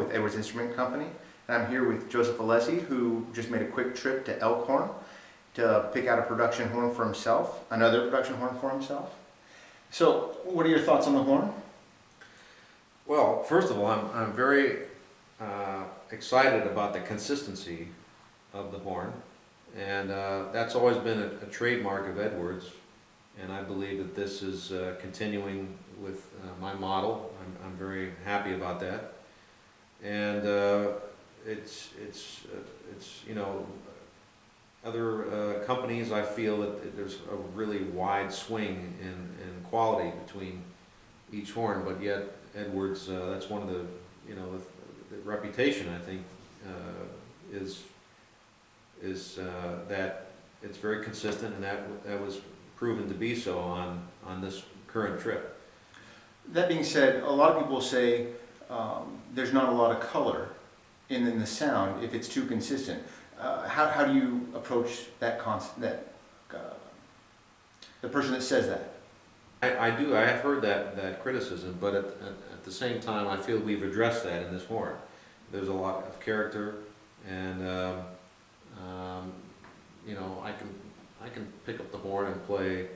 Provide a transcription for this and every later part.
with Edwards Instrument Company, and I'm here with Joseph Alessi, who just made a quick trip to Elkhorn to pick out a production horn for himself, another production horn for himself. So, what are your thoughts on the horn? Well, first of all, I'm very excited about the consistency of the horn, and that's always been a trademark of Edwards, and I believe that this is continuing with my model. I'm very happy about that, and it's you know, other companies, I feel that there's a really wide swing in quality between each horn, but yet Edwards, that's one of the, you know, the reputation, I think, is that it's very consistent, and that was proven to be so on this current trip. That being said, a lot of people say there's not a lot of color in the sound if it's too consistent. How do you approach that the person that says that? I do. I have heard that criticism, but at the same time, I feel we've addressed that in this horn. There's a lot of character, and you know, I can pick up the horn and play,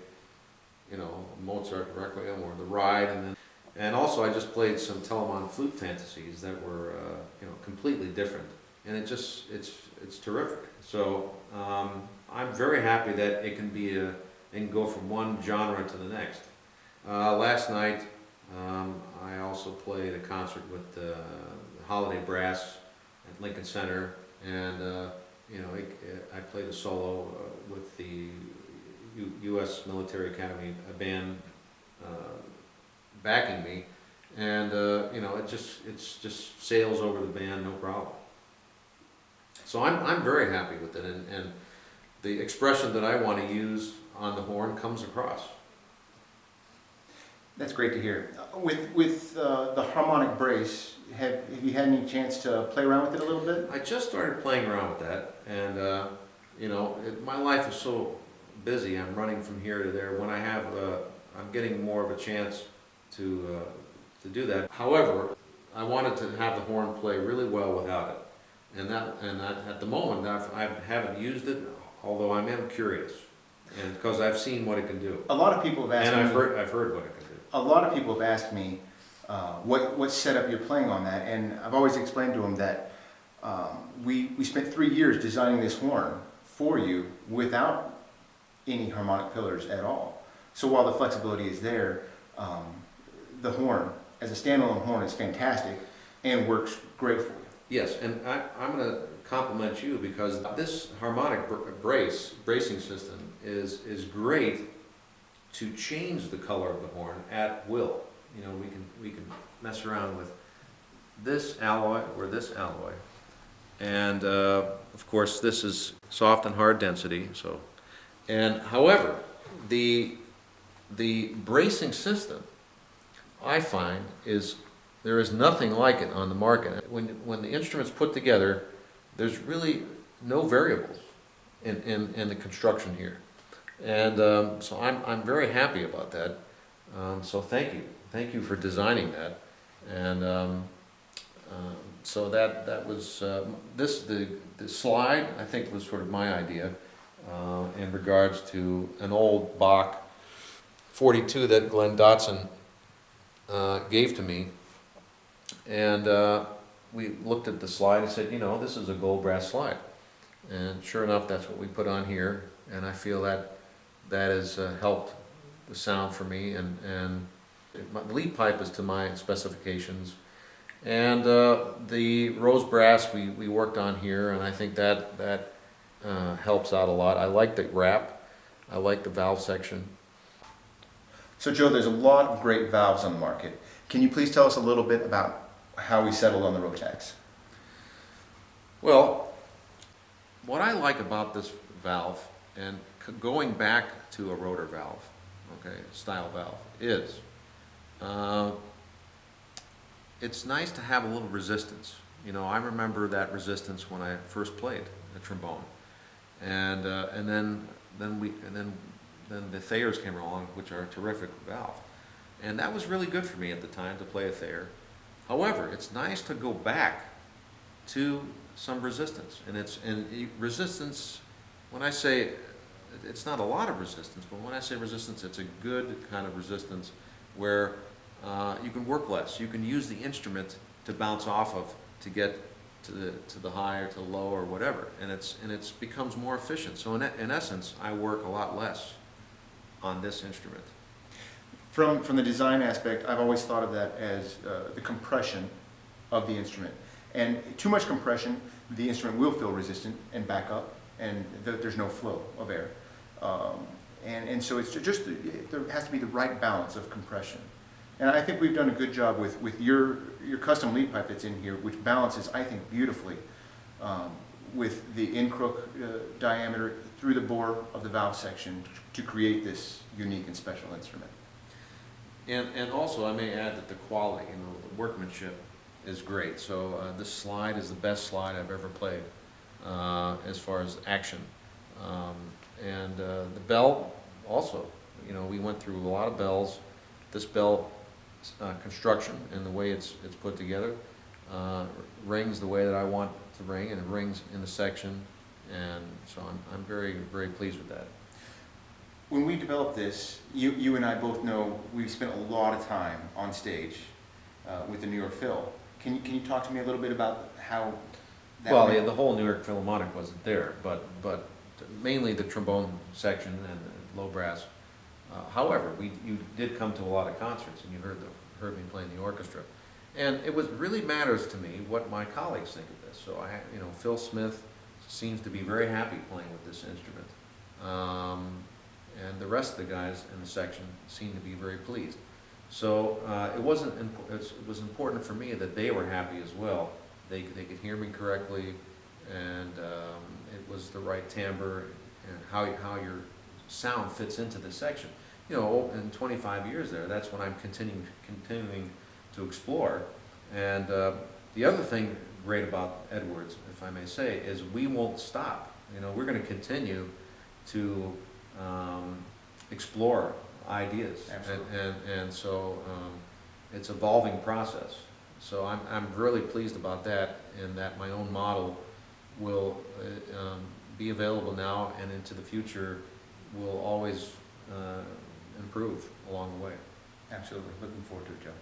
you know, Mozart Requiem or the Ride, and also I just played some Telemann flute fantasies that were you know, completely different, and it's terrific. So I'm very happy that it can go from one genre to the next. Last night, I also played a concert with the Holiday Brass at Lincoln Center, and you know, I played a solo with the U.S. Military Academy band backing me, and you know, it just sails over the band, no problem. So I'm very happy with it, and the expression that I want to use on the horn comes across. That's great to hear. With the harmonic brace, have you had any chance to play around with it a little bit? I just started playing around with that, and you know, my life is so busy. I'm running from here to there. When I have, I'm getting more of a chance to do that. However, I wanted to have the horn play really well without it, and at the moment I haven't used it, although I am curious, and because I've seen what it can do. A lot of people have asked me. And I've heard what it can do. A lot of people have asked me what setup you're playing on that, and I've always explained to them that we spent 3 years designing this horn for you without any harmonic pillars at all. So while the flexibility is there, the horn as a standalone horn is fantastic and works great for you. Yes, and I'm going to compliment you, because this harmonic bracing system is great to change the color of the horn at will. You know, we can mess around with this alloy or this alloy, and of course this is soft and hard density. So, and however, the bracing system, I find, there is nothing like it on the market. When the instrument's put together, there's really no variables in the construction here. And so I'm very happy about that. So thank you for designing that. And so that was the slide, I think, was sort of my idea in regards to an old Bach 42 that Glenn Dotson gave to me. And we looked at the slide and said, you know, this is a gold brass slide. And sure enough, that's what we put on here. And I feel that has helped the sound for me, and the lead pipe is to my specifications, and the rose brass we worked on here, and I think that helps out a lot. I like the wrap, I like the valve section. So Joe, there's a lot of great valves on the market. Can you please tell us a little bit about how we settled on the Rotax? Well, what I like about this valve, and going back to a rotor valve, okay, style valve, is it's nice to have a little resistance. You know, I remember that resistance when I first played the trombone, and then the Thayers came along, which are a terrific valve, and that was really good for me at the time to play a Thayer. However, it's nice to go back to some resistance, resistance. When I say it's not a lot of resistance, but when I say resistance, it's a good kind of resistance where you can work less. You can use the instrument to bounce off of to get to the high or to the low or whatever, and it's becomes more efficient. So in essence, I work a lot less on this instrument. From the design aspect, I've always thought of that as the compression of the instrument. And too much compression, the instrument will feel resistant and back up, and there's no flow of air. And so it's just, there has to be the right balance of compression. And I think we've done a good job with your custom lead pipe that's in here, which balances, I think, beautifully with the in-crook diameter through the bore of the valve section to create this unique and special instrument. And also, I may add that the quality, the workmanship is great. So this slide is the best slide I've ever played as far as action. And the bell also, we went through a lot of bells. This bell construction and the way it's put together rings the way that I want it to ring, and it rings in the section. And so I'm very, very pleased with that. When we developed this, you and I both know we spent a lot of time on stage with the New York Phil. Can you talk to me a little bit about how that Well, went? yeah, the whole New York Philharmonic wasn't there, but mainly the trombone section and the low brass. However, you did come to a lot of concerts, and you heard me playing the orchestra, and it really matters to me what my colleagues think of this. So Phil Smith seems to be very happy playing with this instrument. And the rest of the guys in the section seem to be very pleased. So it was important for me that they were happy as well. They could hear me correctly, and it was the right timbre and how your sound fits into the section. In 25 years there, that's what I'm continuing to explore. And the other thing great about Edwards, if I may say, is we won't stop. We're going to continue to explore ideas. Absolutely. And so it's an evolving process. So I'm really pleased about that, and that my own model will be available now and into the future will always improve along the way. Absolutely. Looking forward to it, Joe.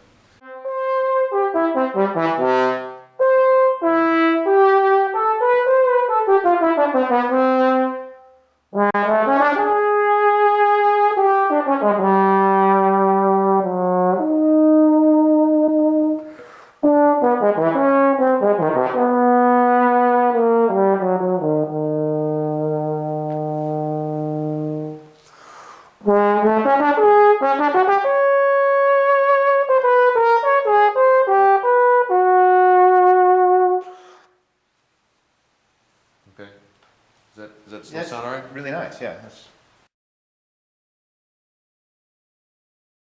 Okay? Does that still sound all right? Really nice, yeah. That's